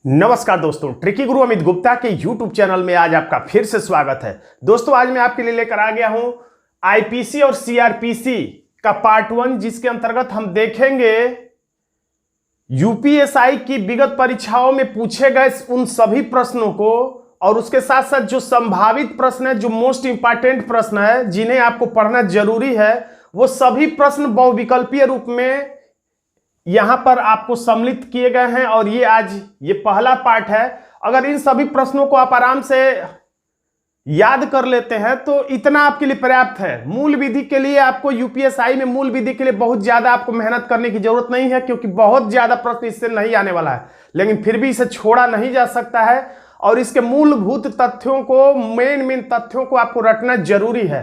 नमस्कार दोस्तों, ट्रिकी गुरु अमित गुप्ता के YouTube चैनल में आज आपका फिर से स्वागत है। दोस्तों, आज मैं आपके लिए लेकर आ गया हूं आईपीसी और सीआरपीसी का पार्ट 1, जिसके अंतर्गत हम देखेंगे यूपीएसआई की विगत परीक्षाओं में पूछे गए उन सभी प्रश्नों को और उसके साथ साथ जो संभावित प्रश्न है, जो मोस्ट इंपॉर्टेंट प्रश्न है, जिन्हें आपको पढ़ना जरूरी है, वो सभी प्रश्न बहुविकल्पीय रूप में यहां पर आपको सम्मिलित किए गए हैं। और ये पहला पार्ट है। अगर इन सभी प्रश्नों को आप आराम से याद कर लेते हैं तो इतना आपके लिए पर्याप्त है। मूल विधि के लिए आपको यूपीएसआई में मूल विधि के लिए बहुत ज्यादा आपको मेहनत करने की जरूरत नहीं है, क्योंकि बहुत ज्यादा प्रश्न इससे नहीं आने वाला है। लेकिन फिर भी इसे छोड़ा नहीं जा सकता है और इसके मूलभूत तथ्यों को, मेन तथ्यों को आपको रटना जरूरी है।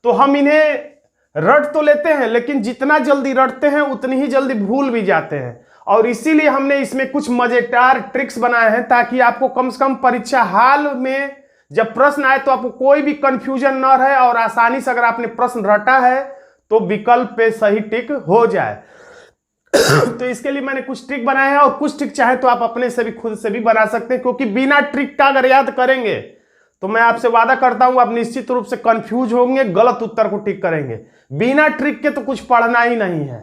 तो हम इन्हें रट तो लेते हैं, लेकिन जितना जल्दी रटते हैं उतनी ही जल्दी भूल भी जाते हैं। और इसीलिए हमने इसमें कुछ मजेदार ट्रिक्स बनाए हैं, ताकि आपको कम से कम परीक्षा हाल में जब प्रश्न आए तो आपको कोई भी कंफ्यूजन न रहे और आसानी से अगर आपने प्रश्न रटा है तो विकल्प पे सही टिक हो जाए। तो इसके लिए मैंने कुछ ट्रिक बनाए हैं, और कुछ ट्रिक चाहे तो आप अपने से भी, खुद से भी बना सकते हैं, क्योंकि बिना ट्रिक का अगर याद करेंगे तो मैं आपसे वादा करता हूं आप निश्चित रूप से कंफ्यूज होंगे, गलत उत्तर को टिक करेंगे। बिना ट्रिक के तो कुछ पढ़ना ही नहीं है।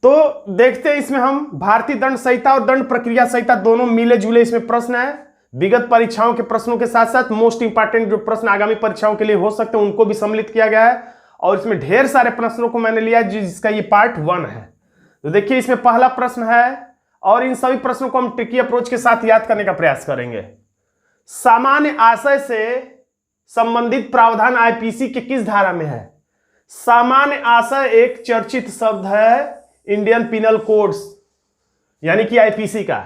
तो देखते हैं, इसमें हम भारतीय दंड संहिता और दंड प्रक्रिया संहिता दोनों मिले जुले इसमें प्रश्न है। विगत परीक्षाओं के प्रश्नों के साथ साथ मोस्ट इंपॉर्टेंट जो प्रश्न आगामी परीक्षाओं के लिए हो सकते हैं उनको भी सम्मिलित किया गया है। और इसमें ढेर सारे प्रश्नों को मैंने लिया जिसका ये पार्ट 1 है। तो देखिए, इसमें पहला प्रश्न है और इन सभी प्रश्नों को हम ट्रिकी अप्रोच के साथ याद करने का प्रयास करेंगे। सामान्य आशय से संबंधित प्रावधान आईपीसी के किस धारा में है? सामान्य आशय एक चर्चित शब्द है इंडियन पिनल कोड्स यानी कि आईपीसी का।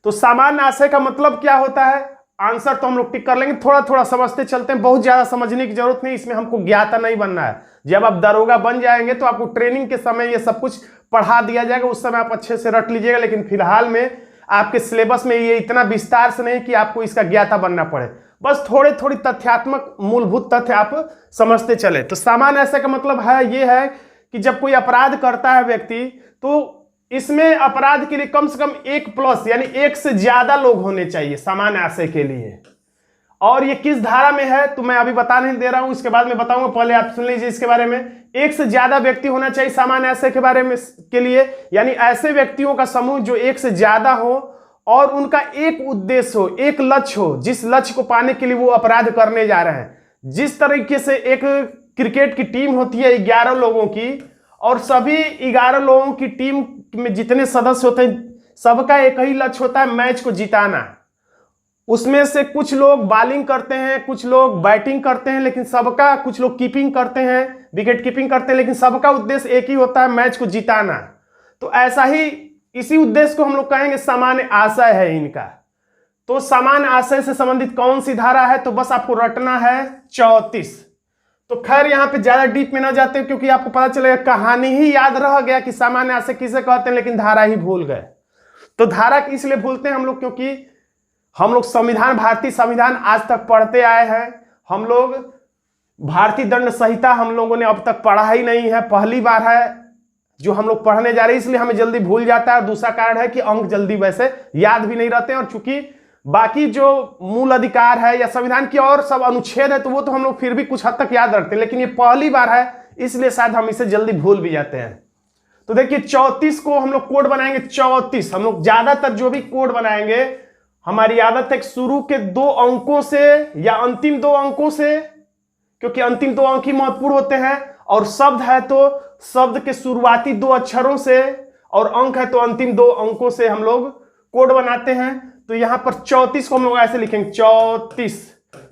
तो सामान्य आशय का मतलब क्या होता है? आंसर तो हम लोग टिक कर लेंगे, थोड़ा थोड़ा समझते चलते हैं, बहुत ज्यादा समझने की जरूरत नहीं। इसमें हमको ज्ञाता नहीं बनना है। जब आप दरोगा बन जाएंगे तो आपको ट्रेनिंग के समय ये सब कुछ पढ़ा दिया जाएगा, उस समय आप अच्छे से रट लीजिएगा। लेकिन फिलहाल में आपके सिलेबस में ये इतना विस्तार से नहीं कि आपको इसका ज्ञाता बनना पड़े, बस थोड़े थोड़ी तथ्यात्मक मूलभूत तथ्य आप समझते चले। तो सामान्य आशय का मतलब है ये है कि जब कोई अपराध करता है व्यक्ति, तो इसमें अपराध के लिए कम से कम 1+ यानी 1 से ज्यादा लोग होने चाहिए सामान्य आशय के लिए। और ये किस धारा में है तो मैं अभी बता नहीं दे रहा हूं, इसके बाद में बताऊंगा, पहले आप सुन लीजिए इसके बारे में। 1 से ज्यादा व्यक्ति होना चाहिए सामान्य आशय के बारे में के लिए, यानी ऐसे व्यक्तियों का समूह जो 1 से ज्यादा हो और उनका एक उद्देश्य हो, एक लक्ष्य हो, जिस लक्ष्य को पाने के लिए वो अपराध करने जा रहे हैं। जिस तरीके से एक क्रिकेट की टीम होती है 11 लोगों की, और सभी 11 लोगों की टीम में जितने सदस्य होते हैं सबका एक ही लक्ष्य होता है, मैच को जिताना। उसमें से कुछ लोग बॉलिंग करते हैं, कुछ लोग बैटिंग करते हैं, लेकिन सबका, कुछ लोग कीपिंग करते हैं, विकेट कीपिंग करते हैं, लेकिन सबका उद्देश्य एक ही होता है, मैच को जिताना। तो ऐसा ही इसी उद्देश्य को हम लोग कहेंगे सामान्य आशय है इनका। तो सामान्य आशय से संबंधित कौन सी धारा है? तो बस आपको रटना है 34। तो खैर यहां पे ज्यादा डीप में ना जाते, क्योंकि आपको पता चलेगा, कहानी ही याद रह गया कि सामान्य आशय किसे कहते हैं, लेकिन धारा ही भूल गए। तो धारा इसलिए भूलते हैं हम लोग क्योंकि हम लोग संविधान, भारतीय संविधान आज तक पढ़ते आए हैं। हम लोग भारतीय दंड संहिता हम लोगों ने अब तक पढ़ा ही नहीं है, पहली बार है जो हम लोग पढ़ने जा रहे हैं, इसलिए हमें जल्दी भूल जाता है। और दूसरा कारण है कि अंक जल्दी वैसे याद भी नहीं रहते हैं, और चूंकि बाकी जो मूल अधिकार है या संविधान की और सब अनुच्छेद है तो वो तो हम लोग फिर भी कुछ हद तक याद रखते हैं, लेकिन ये पहली बार है इसलिए शायद हम इसे जल्दी भूल भी जाते हैं। तो देखिए 34 को हम लोग कोड बनाएंगे। 34 हम लोग ज्यादातर जो भी कोड बनाएंगे, हमारी आदत है शुरू के 2 अंकों से या अंतिम 2 अंकों से, क्योंकि अंतिम 2 अंक ही महत्वपूर्ण होते हैं। और शब्द है तो शब्द के शुरुआती 2 अक्षरों से, और अंक है तो अंतिम 2 अंकों से हम लोग कोड बनाते हैं। तो यहां पर 34 को हम लोग ऐसे लिखेंगे 34।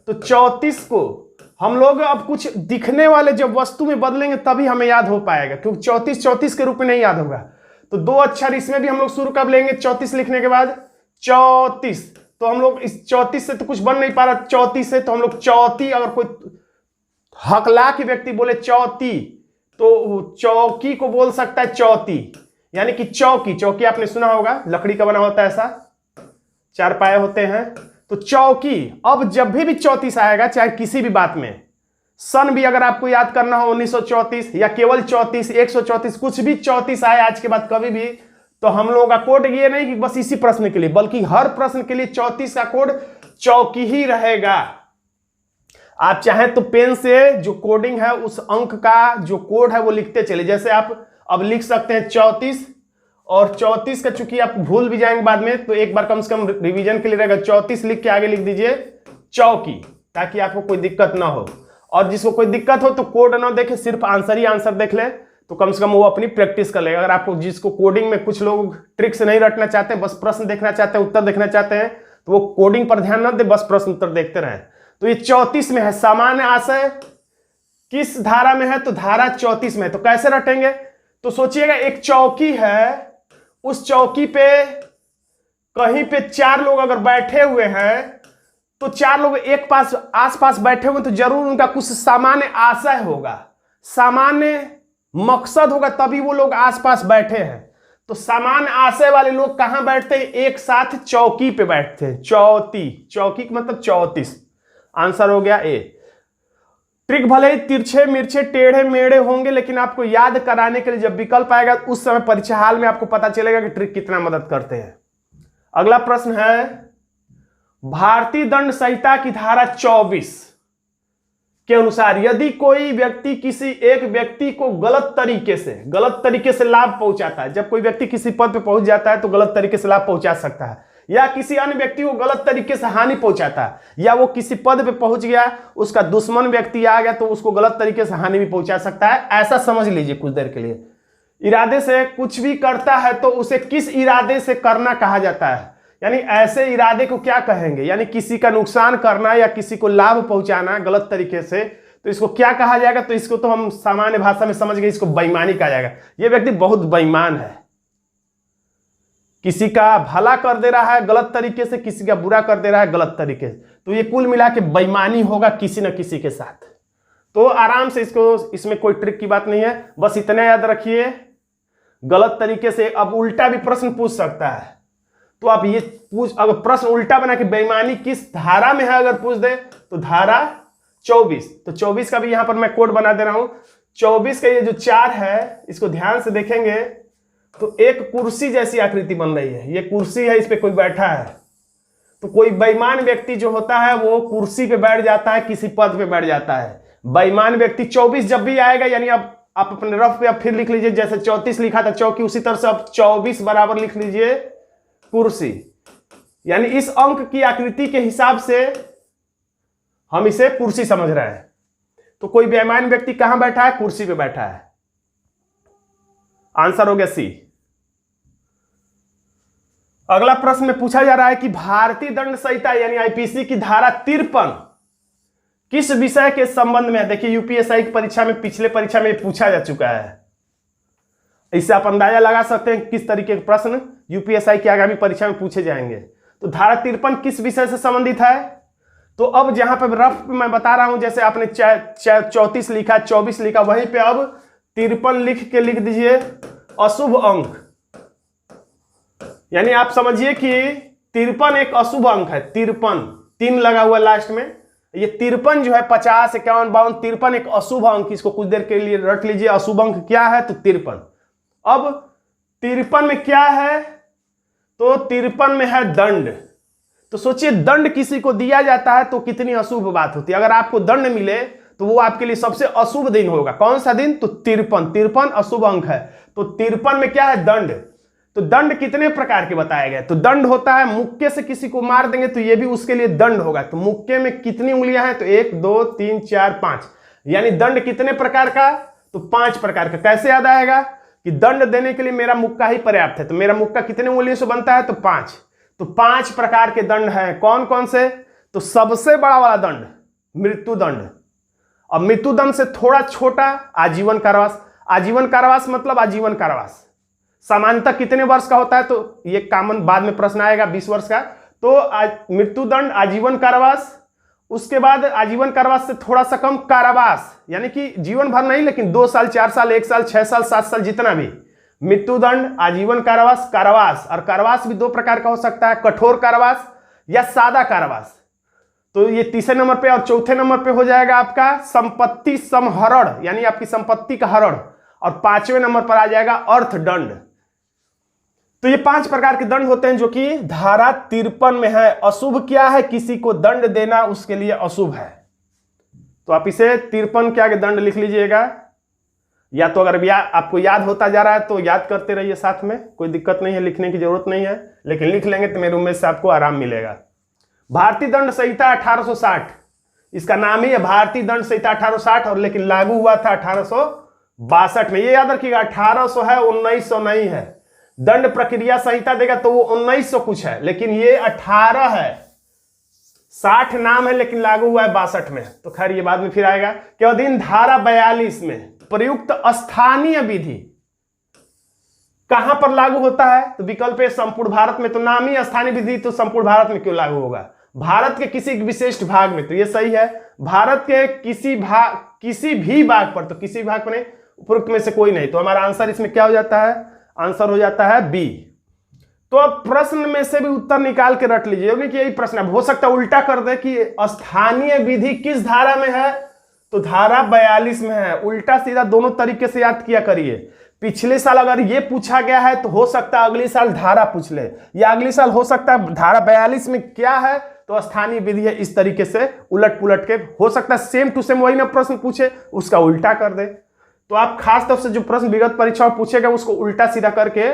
तो 34 को हम लोग अब कुछ दिखने वाले जब वस्तु में बदलेंगे तभी हमें याद हो पाएगा, क्योंकि 34 के रूप में नहीं याद होगा। तो 2 अक्षर इसमें भी हम लोग शुरू कब लेंगे? 34 लिखने के बाद 34। तो हम लोग इस 34 से तो कुछ बन नहीं पा रहा, 34 से तो हम लोग चौथी, अगर कोई हकला के व्यक्ति बोले चौथी तो चौकी को बोल सकता है चौथी, यानी कि चौकी। चौकी आपने सुना होगा, लकड़ी का बना होता है, ऐसा 4 पाए होते हैं। तो चौकी, अब जब भी 34 आएगा, चाहे किसी भी बात में, सन भी अगर आपको याद करना हो 1934 या केवल 34, 134, कुछ भी 34 आए आज के बाद कभी भी, तो हम लोगों का कोड ये नहीं कि बस इसी प्रश्न के लिए, बल्कि हर प्रश्न के लिए 34 का कोड चौकी ही रहेगा। आप चाहें तो पेन से जो कोडिंग है उस अंक का जो कोड है वो लिखते चले। जैसे आप अब लिख सकते हैं 34, और 34 का चूंकि आप भूल भी जाएंगे बाद में, तो एक बार कम से कम रिवीजन के लिए रहेगा। 34 लिख के आगे लिख दीजिए चौकी, ताकि आपको कोई दिक्कत ना हो। और जिसको कोई दिक्कत हो तो कोड ना देखे, सिर्फ आंसर ही आंसर देख ले, तो कम से कम वो अपनी प्रैक्टिस कर लेगा। अगर आपको जिसको कोडिंग में कुछ लोग ट्रिक से नहीं रटना चाहते, बस प्रश्न देखना चाहते हैं, उत्तर देखना चाहते हैं, तो वो कोडिंग पर ध्यान ना दे, बस प्रश्न उत्तर देखते रहें। तो ये 34 में है। सामान्य आशय किस धारा में है? तो धारा 34 में। तो कैसे रटेंगे? तो सोचिएगा एक चौकी है, उस चौकी पे कहीं पे 4 लोग अगर बैठे हुए हैं, तो 4 लोग एक पास आसपास बैठे हुए, तो जरूर उनका कुछ सामान्य आशय होगा, सामान्य मकसद होगा, तभी वो लोग आसपास बैठे हैं। तो सामान्य आशय वाले लोग कहां बैठते हैं? एक साथ चौकी पे बैठते हैं। चौकी का मतलब 34। आंसर हो गया ए। ट्रिक भले ही तिरछे मिर्चे टेढ़े मेढ़े होंगे, लेकिन आपको याद कराने के लिए जब विकल्प आएगा उस समय परीक्षा हाल में आपको पता चलेगा कि ट्रिक कितना मदद करते हैं। अगला प्रश्न है, भारतीय दंड संहिता की धारा 24 के अनुसार यदि कोई व्यक्ति किसी एक व्यक्ति को गलत तरीके से लाभ पहुंचाता है, जब कोई व्यक्ति किसी पद पे पहुंच जाता है तो गलत तरीके से लाभ पहुंचा सकता है, या किसी अन्य व्यक्ति को गलत तरीके से हानि पहुंचाता है, या वो किसी पद पे पहुंच गया, उसका दुश्मन व्यक्ति आ गया तो उसको गलत तरीके से हानि भी पहुंचा सकता है। ऐसा समझ लीजिए कुछ देर के लिए। इरादे से कुछ भी करता है तो उसे किस इरादे से करना कहा जाता है? यानी ऐसे इरादे को क्या कहेंगे? यानी किसी का नुकसान करना या किसी को लाभ पहुंचाना गलत तरीके से, तो इसको क्या कहा जाएगा? तो इसको तो हम सामान्य भाषा में समझ गए, इसको बेईमानी कहा जाएगा। यह व्यक्ति बहुत बेईमान है, किसी का भला कर दे रहा है गलत तरीके से, किसी का बुरा कर दे रहा है गलत तरीके से, तो ये कुल मिला के बेईमानी होगा किसी न किसी के साथ। तो आराम से इसमें कोई ट्रिक की बात नहीं है, बस इतना याद रखिए, गलत तरीके से। अब उल्टा भी प्रश्न पूछ सकता है, तो आप ये अगर प्रश्न उल्टा बना के बेईमानी किस धारा में है अगर पूछ दे, तो धारा 24। तो 24 का भी यहां पर मैं कोड बना दे रहा हूं। 24 का ये जो 4 है, इसको ध्यान से देखेंगे तो एक कुर्सी जैसी आकृति बन रही है। ये कुर्सी है, इस पे कोई बैठा है, तो कोई बेईमान व्यक्ति जो होता है वो कुर्सी पे बैठ जाता है, किसी पद पे बैठ जाता है। बेईमान व्यक्ति 24 जब भी आएगा, यानी अब आप अपने रफ पे अब फिर लिख लीजिए, जैसे 34 लिखा था चौकी, उसी तरह से अब 24 बराबर लिख लीजिए कुर्सी। यानी इस अंक की आकृति के हिसाब से हम इसे कुर्सी समझ रहे हैं। तो कोई बेईमान व्यक्ति कहां बैठा है? कुर्सी पे बैठा है। आंसर हो गया सी। अगला प्रश्न में पूछा जा रहा है कि भारतीय दंड संहिता यानी आईपीसी की धारा 53 किस विषय के संबंध में है? देखिए यूपीएससी की परीक्षा में, पिछले परीक्षा में पूछा जा चुका है। इससे आप अंदाजा लगा सकते हैं किस तरीके के प्रश्न यूपीएससी की आगामी परीक्षा में पूछे जाएंगे। तो धारा 53 किस विषय से संबंधित है? तो अब जहां पर रफ पे मैं बता रहा हूं, जैसे आपने 34 लिखा, 24 लिखा, वहीं पे अब 53 लिख के लिख दीजिए अशुभ अंक। यानी आप समझिए कि 53 एक अशुभ अंक है। 53 3 लगा हुआ लास्ट में, ये 53 जो है 50, 51, 52, 53 एक अशुभ अंक। इसको कुछ देर के लिए रट लीजिए, अशुभ अंक क्या है? तो 53। अब 53 में क्या है? तो 53 में है दंड। तो सोचिए दंड किसी को दिया जाता है तो कितनी अशुभ बात होती है। अगर आपको दंड मिले तो वो आपके लिए सबसे अशुभ दिन होगा। कौन सा दिन? तो 53। 53 अशुभ अंक है। तो 53 में क्या है? दंड। तो दंड कितने प्रकार के बताए गए? तो दंड होता है मुक्के से किसी को मार देंगे तो ये भी उसके लिए दंड होगा। तो मुक्के में कितनी उंगलियां हैं? तो 1 2 3 4 5। यानी दंड कितने प्रकार का? तो 5 प्रकार का। कैसे याद आएगा कि दंड देने के लिए मेरा मुक्का ही पर्याप्त है? तो मेरा मुक्का कितने उंगलियों से बनता है? तो 5। तो 5 प्रकार के दंड हैं। कौन कौन से? तो सबसे बड़ा वाला दंड मृत्यु दंड। अब मृत्यु दंड से थोड़ा छोटा आजीवन कारावास। आजीवन कारावास मतलब आजीवन कारावास सामान्यतः कितने वर्ष का होता है? तो ये कॉमन बाद में प्रश्न आएगा 20 वर्ष का। तो मृत्यु दंड, आजीवन कारावास, उसके बाद आजीवन कारावास से थोड़ा सा कम कारावास, यानी कि जीवन भर नहीं लेकिन 2 साल, 4 साल, 1 साल, 6 साल, 7 साल, जितना भी। मृत्यु दंड, आजीवन कारावास, कारावास। और कारावास भी 2 प्रकार का हो सकता है, कठोर कारावास या सादा कारावास। तो ये तीसरे नंबर पे। और चौथे नंबर पे हो जाएगा आपका संपत्ति समहरण, यानी आपकी संपत्ति का हरण। और 5वें नंबर पर आ जाएगा अर्थदंड। तो ये 5 प्रकार के दंड होते हैं जो कि धारा 53 में है। अशुभ क्या है? किसी को दंड देना उसके लिए अशुभ है। तो आप इसे 53 के आगे दंड लिख लीजिएगा, या तो अगर आपको याद होता जा रहा है तो याद करते रहिए साथ में, कोई दिक्कत नहीं है, लिखने की जरूरत नहीं है, लेकिन लिख लेंगे तो मेरे उम्मीद से आपको आराम मिलेगा। भारतीय दंड संहिता 1860, इसका नाम ही है भारतीय दंड संहिता 1860, और लेकिन लागू हुआ था 1862 में। ये याद रखिएगा, 1800 है, 1900 नहीं है। दंड प्रक्रिया संहिता देगा तो वो 1900 कुछ है, लेकिन ये 18 है। 60 नाम है लेकिन लागू हुआ है 62 में। तो खैर ये बाद में फिर आएगा। के अधीन धारा 42 में प्रयुक्त स्थानीय विधि कहां पर लागू होता है? तो विकल्प है संपूर्ण भारत में। तो नाम ही स्थानीय विधि, तो संपूर्ण भारत में क्यों लागू होगा? भारत के किसी विशिष्ट भाग में, तो ये सही है। भारत के किसी भी भाग पर, तो किसी भाग पर नहीं, उपरोक्त में से कोई नहीं। तो हमारा आंसर इसमें क्या हो जाता है? आंसर हो जाता है बी। तो अब प्रश्न में से भी उत्तर निकाल के रट लीजिए, कि यही प्रश्न अब हो सकता है उल्टा कर दे कि स्थानीय विधि किस धारा में है, तो धारा 42 में है। उल्टा सीधा दोनों तरीके से याद किया करिए। पिछले साल अगर ये पूछा गया है तो हो सकता है अगले साल धारा पूछ ले, या अगले साल हो सकता है धारा 42 में क्या है तो स्थानीय विधि है, इस तरीके से उलट पुलट के हो सकता है सेम टू सेम वही ना प्रश्न पूछे, उसका उल्टा कर दे। तो आप खास तौर से जो प्रश्न विगत परीक्षा में पूछेगा उसको उल्टा सीधा करके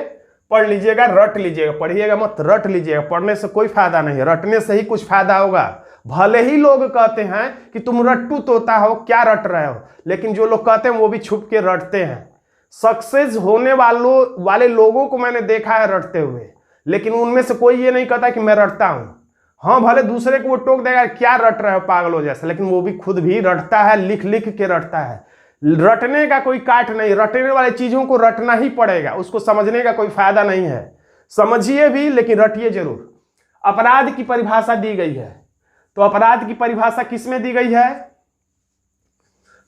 पढ़ लीजिएगा, रट लीजिएगा। पढ़िएगा मत, रट लीजिएगा। पढ़ने से कोई फायदा नहीं है, रटने से ही कुछ फायदा होगा। भले ही लोग कहते हैं कि तुम रट्टू तोता हो, क्या रट रहे हो, लेकिन जो लोग कहते हैं वो भी छुप के रटते हैं। सक्सेस होने वाले लोगों को मैंने देखा है रटते हुए, लेकिन उनमें से कोई ये नहीं कहता कि मैं रटता हूं। हाँ, भले दूसरे को वो टोक देगा क्या रट रहे हो पागलों जैसे, लेकिन वो भी खुद भी रटता है, लिख लिख के रटता है। रटने का कोई काट नहीं, रटने वाली चीजों को रटना ही पड़ेगा, उसको समझने का कोई फायदा नहीं है। समझिए भी लेकिन रटिए जरूर। अपराध की परिभाषा दी गई है, तो अपराध की परिभाषा किसमें दी गई है?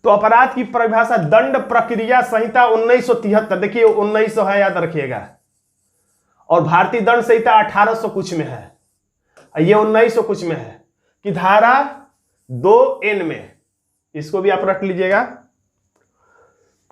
तो अपराध की परिभाषा दंड प्रक्रिया संहिता 1973, देखिए 1900 है, याद रखिएगा, और भारतीय दंड संहिता 1800 कुछ में है, ये 1900 कुछ में है, कि धारा 2N में। इसको भी आप रट लीजिएगा।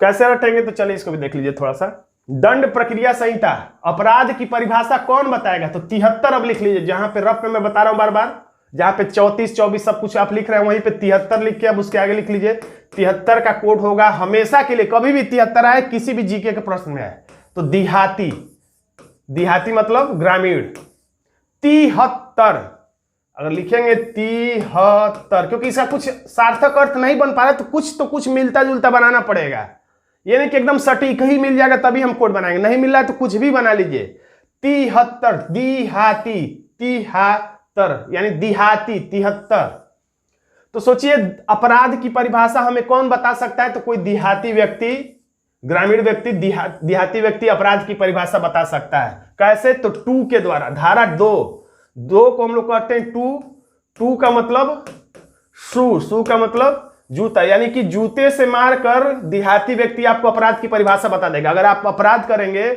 कैसे रटेंगे तो चलिए इसको भी देख लीजिए थोड़ा सा। दंड प्रक्रिया संहिता, अपराध की परिभाषा कौन बताएगा? तो 73 अब लिख लीजिए, जहां पे रफ में मैं बता रहा हूं बार बार, जहां पे 34, 24 सब कुछ आप लिख रहे हैं वहीं पे 73 लिख के अब उसके आगे लिख लीजिए। 73 का कोड होगा हमेशा के लिए, कभी भी 73 आए, किसी भी जीके के प्रश्न में आए तो देहाती, देहाती मतलब ग्रामीण। 73 अगर लिखेंगे 73, क्योंकि इसका कुछ सार्थक अर्थ नहीं बन पा रहा तो कुछ मिलता जुलता बनाना पड़ेगा। ये नहीं कि एकदम सटीक ही मिल जाएगा तभी हम कोड बनाएंगे, नहीं मिल रहा है तो कुछ भी बना लीजिए। 73, देहाती, तिहत्तर यानी देहाती 73। तो सोचिए अपराध की परिभाषा हमें कौन बता सकता है? तो कोई देहाती व्यक्ति, ग्रामीण व्यक्ति, देहाती व्यक्ति अपराध की परिभाषा बता सकता है। कैसे? तो 2 के द्वारा। धारा 2 को हम लोग कहते हैं 2 का मतलब शू का मतलब जूता, यानी कि जूते से मारकर देहाती व्यक्ति आपको अपराध की परिभाषा बता देगा। अगर आप अपराध करेंगे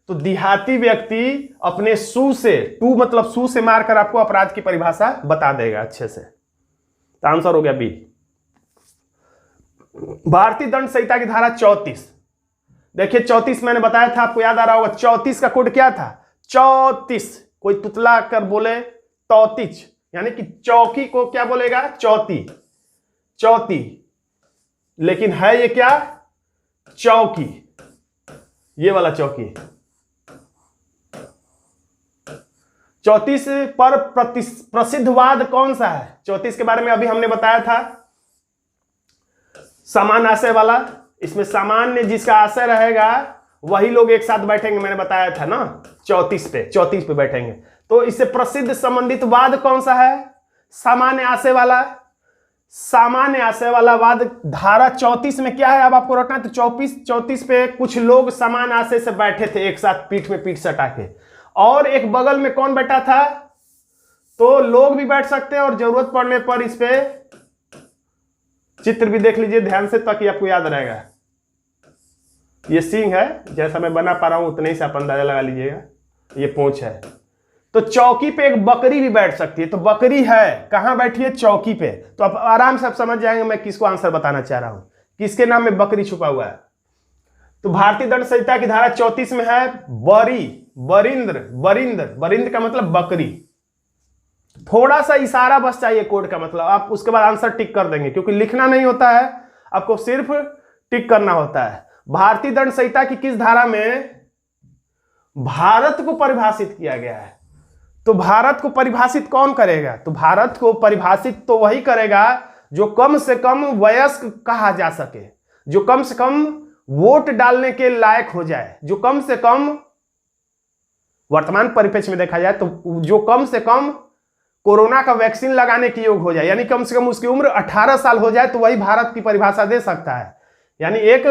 तो देहाती व्यक्ति अपने शू से, 2 मतलब शू से मारकर आपको अपराध की परिभाषा बता देगा अच्छे से। तो आंसर हो गया बी। भारतीय दंड संहिता की धारा 34, देखिए 34 मैंने बताया था, आपको याद आ रहा होगा। 34 का कोड क्या था? 34, कोई तुतला कर बोले 34, यानी कि चौकी को क्या बोलेगा? चौती, लेकिन है ये क्या? चौकी, ये वाला चौकी। 34 पर प्रसिद्धवाद कौन सा है? 34 के बारे में अभी हमने बताया था, समान आशय वाला। इसमें सामान्य जिसका आशय रहेगा वही लोग एक साथ बैठेंगे, मैंने बताया था ना, 34 पे बैठेंगे। तो इससे प्रसिद्ध संबंधित वाद कौन सा है? सामान्य आशय वाला। सामान्य आशय वाला वाद धारा 34 में क्या है अब आपको रखना है। तो 34 पे कुछ लोग समान आशय से बैठे थे एक साथ, पीठ में पीठ सटा के, और एक बगल में कौन बैठा था? तो लोग भी बैठ सकते हैं, और जरूरत पड़ने पर इस पे चित्र भी देख लीजिए ध्यान से ताकि आपको याद रहेगा। ये सींग है, जैसा मैं बना पा रहा हूं उतने ही से आप अंदाजा लगा लीजिएगा। ये पूंछ है। तो चौकी पे एक बकरी भी बैठ सकती है, तो बकरी है, कहां बैठी है? चौकी पे। तो आप आराम से आप समझ जाएंगे मैं किसको आंसर बताना चाह रहा हूं, किसके नाम में बकरी छुपा हुआ है। तो भारतीय दंड संहिता की धारा 34 में है बरिंद्र का मतलब बकरी। थोड़ा सा इशारा बस चाहिए कोड का मतलब, आप उसके बाद आंसर टिक कर देंगे, क्योंकि लिखना नहीं होता है, आपको सिर्फ टिक करना होता है। भारतीय दंड संहिता की किस धारा में भारत को परिभाषित किया गया है? तो भारत को परिभाषित कौन करेगा? तो भारत को परिभाषित तो वही करेगा जो कम से कम वयस्क कहा जा सके, जो कम से कम वोट डालने के लायक हो जाए, जो कम से कम वर्तमान परिप्रेक्ष्य में देखा जाए तो जो कम से कम कोरोना का वैक्सीन लगाने के योग हो जाए, यानी कम से कम उसकी उम्र 18 साल हो जाए, तो वही भारत की परिभाषा दे सकता है। यानी एक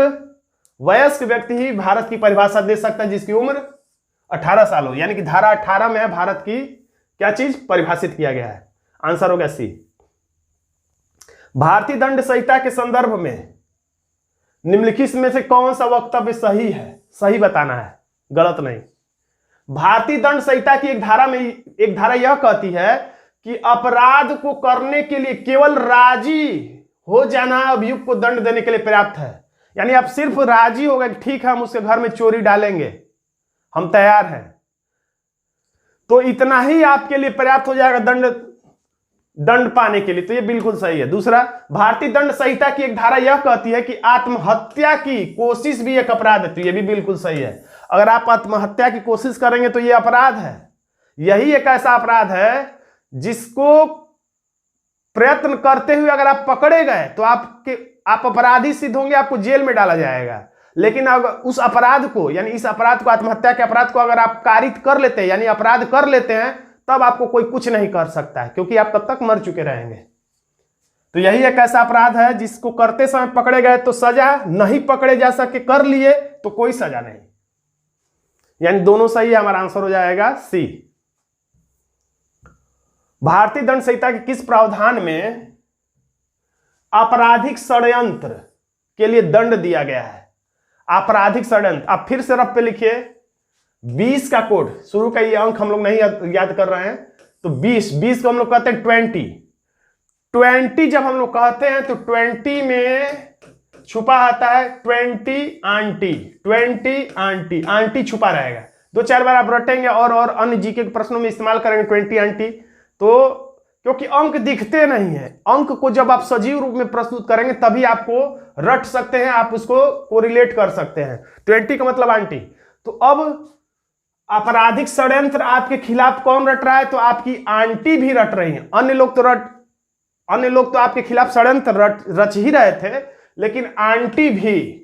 वयस्क व्यक्ति ही भारत की परिभाषा दे सकता है जिसकी उम्र 18 साल हो, यानी कि धारा 18 में है भारत की क्या चीज परिभाषित किया गया है। आंसर हो गया सी। भारतीय दंड संहिता के संदर्भ में निम्नलिखित में से कौन सा वक्तव्य सही है? सही बताना है, गलत नहीं। भारतीय दंड संहिता की एक धारा यह कहती है कि अपराध को करने के लिए केवल राजी हो जाना अभियुक्त को दंड देने के लिए पर्याप्त है। यानी आप सिर्फ राजी हो गए कि ठीक है हम उसके घर में चोरी डालेंगे, हम तैयार हैं, तो इतना ही आपके लिए पर्याप्त हो जाएगा दंड पाने के लिए। तो ये बिल्कुल सही है। दूसरा, भारतीय दंड संहिता की एक धारा यह कहती है कि आत्महत्या की कोशिश भी एक अपराध है। तो ये भी बिल्कुल सही है। अगर आप आत्महत्या की कोशिश करेंगे तो ये अपराध है। यही एक ऐसा अपराध है जिसको प्रयत्न करते हुए अगर आप पकड़े गए तो आप अपराधी सिद्ध होंगे, आपको जेल में डाला जाएगा। लेकिन अगर उस अपराध को, यानी इस अपराध को, आत्महत्या के अपराध को अगर आप कारित कर लेते हैं, यानी अपराध कर लेते हैं, तब आपको कोई कुछ नहीं कर सकता है, क्योंकि आप तब तक मर चुके रहेंगे। तो यही एक ऐसा अपराध है जिसको करते समय पकड़े गए तो सजा, नहीं पकड़े जा सके कर लिए तो कोई सजा नहीं। यानी दोनों सही है, हमारा आंसर हो जाएगा सी। भारतीय दंड संहिता के किस प्रावधान में आपराधिक षड्यंत्र के लिए दंड दिया गया है? आपराधिक षड्यंत्र, आप फिर से रफ पे लिखिए 20 का कोड, शुरू का ये अंक हम लोग नहीं याद कर रहे हैं, तो 20 को हम लोग कहते हैं 20 जब हम लोग कहते हैं तो 20 में छुपा आता है 20 आंटी छुपा रहेगा। 2-4 बार आप रटेंगे और अन्य जीके के प्रश्नों में इस्तेमाल करेंगे 20 आंटी, तो क्योंकि अंक दिखते नहीं है, अंक को जब आप सजीव रूप में प्रस्तुत करेंगे तभी आपको रट सकते हैं, आप उसको कोरिलेट कर सकते हैं। 20 का मतलब आंटी। तो अब आपराधिक षड्यंत्र आपके खिलाफ कौन रट रहा है? तो आपकी आंटी भी रट रही है। अन्य लोग तो आपके खिलाफ षड्यंत्र रच ही रहे थे, लेकिन आंटी भी